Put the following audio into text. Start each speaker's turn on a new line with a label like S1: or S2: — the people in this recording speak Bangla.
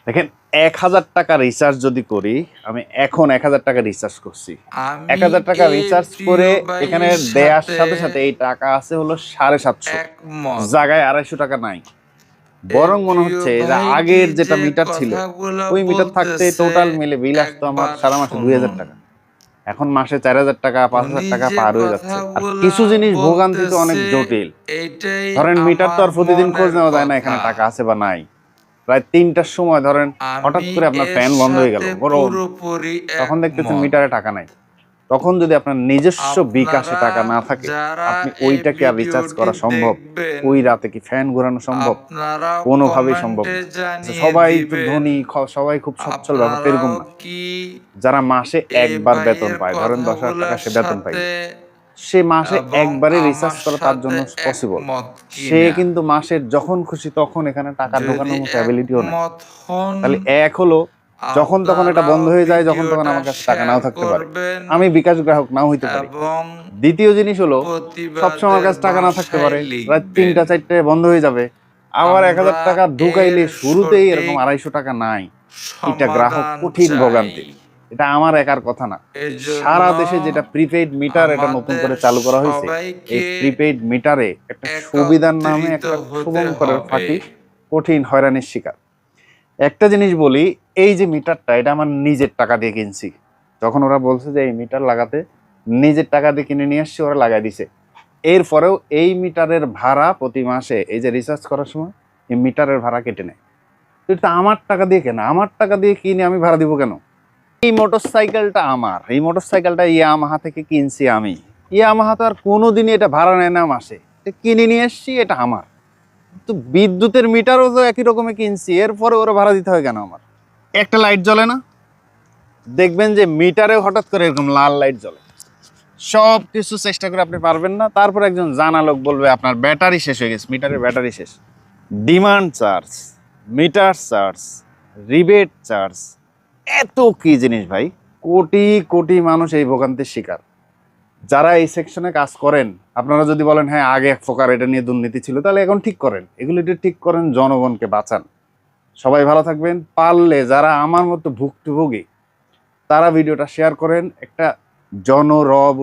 S1: দেখেন ১,০০০ টাকা রিচার্জ যদি করি, আমি এখন ১,০০০ টাকা রিচার্জ করছি। ১,০০০ টাকা রিচার্জ করে এখানে দেয়ার সাথে সাথে এই টাকা আছে হলো ৭৫০ জায়গায় ২৫০ টাকা নাই। বরং মনে হচ্ছে যে আগের যেটা মিটার ছিল ওই মিটার থাকতে টোটাল মিলে বিল আসতো আমার সারা মাসে ২,০০০ টাকা। এখন মাসে ৪,০০০ টাকা ৫,০০০ টাকা পার হয়ে যাচ্ছে। আর কিছু জিনিস ভোগান্তি তো অনেক জটিল। ধরেন মিটার তো আর প্রতিদিন খোঁজ নেওয়া যায় না এখানে টাকা আছে বা নাই। প্রায় ৩টার সময় ধরেন হঠাৎ করে আপনার ফ্যান বন্ধ হয়ে গেল গরম, তখন দেখতেছেন মিটারে টাকা নাই। তখন যদি আপনার নিজস্ব বিকাশে টাকা না থাকে, আপনি ওইটাকে আর রিচার্জ করা সম্ভব? ওই রাতে কি ফ্যান ঘোরানো সম্ভব? কোনোভাবেই সম্ভব না। সবাই তো ধনী, সবাই খুব সচ্ছল, ব্যাপারটা এরকম না। যারা মাসে একবার বেতন পায়, ধরেন ১০,০০০ টাকা সে বেতন পায়, সে মাসে একবারে রিচার্জ করা তার জন্য পসিবল। সে কিন্তু মাসের যখন খুশি তখন এখানে টাকা ঢোকানোর মতো অ্যাবিলিটিও নেই। তাহলে এক হলো যখন তখন এটা বন্ধ হয়ে যায়, যখন তখন আমার কাছে টাকা নাও থাকতে পারে, আমি বিকাশ গ্রাহক নাও হইতে পারি। দ্বিতীয় জিনিস হলো সবসময় আমার কাছে টাকা না থাকতে পারে, রাত ৩টা ৪টায় বন্ধ হয়ে যাবে। আবার ১,০০০ টাকা ঢুকাইলে শুরুতেই এরকম ২৫০ টাকা নাই, এটা গ্রাহক কঠিন ভোগান্তি। এটা আমার একার কথা না, সারা দেশে যেটা প্রিপেইড মিটার এটা নতুন করে চালু করা হয়েছে, এই প্রিপেইড মিটারে একটা সুবিধার নামে একটা শুভঙ্করের ফাঁকি কঠিন হয়রানির শিকার। একটা জিনিস বলি, এই যে মিটারটা এটা আমার নিজের টাকা দিয়ে কিনছি। যখন ওরা বলছে যে এই মিটার লাগাতে, নিজের টাকা দিয়ে কিনে নিয়ে আসছি, ওরা লাগাই দিছে। এরপরেও এই মিটারের ভাড়া প্রতি মাসে এই যে রিচার্জ করার সময় এই মিটারের ভাড়া কেটে নেয়। এটা আমার টাকা দিয়ে কেনা, আমার টাকা দিয়ে কিনে আমি ভাড়া দিব কেন? এই মোটরসাইকেলটা আমার, এই মোটরসাইকেলটা ইয়ামাহা থেকে কিনছি আমি। ইয়ামাহা তো আর কোনোদিনই এটা ভাড়া নেয় না মাসে, কিনে নিয়ে এসছি, এটা আমার। তো বিদ্যুতের মিটারও তো একই রকমের কিনছি, এরপরে ওরা ভাড়া দিতে হয় কেন আমার? একটা লাইট জ্বলে না, দেখবেন যে মিটারে হঠাৎ করে এরকম লাল লাইট জ্বলে। সব কিছু চেষ্টা করে আপনি পারবেন না, তারপর একজন জানা লোক বলবে আপনার ব্যাটারি শেষ হয়ে গেছে, মিটারের ব্যাটারি শেষ। Demand charge, metre charge, rebate charge, এত কি জিনিস ভাই! কোটি কোটি মানুষ এই ভোগান্তির শিকার। যারা এই সেকশনে কাজ করেন, আপনারা যদি বলেন হ্যাঁ আগে এক প্রকার এটা নিয়ে দুর্নীতি ছিল, তাহলে এখন ঠিক করেন, এগুলো ঠিক করেন, জনগণকে বাঁচান। সবাই ভালো থাকবেন। পারলে যারা আমার মতো ভুক্তভোগী তারা ভিডিওটা শেয়ার করেন, একটা জনরব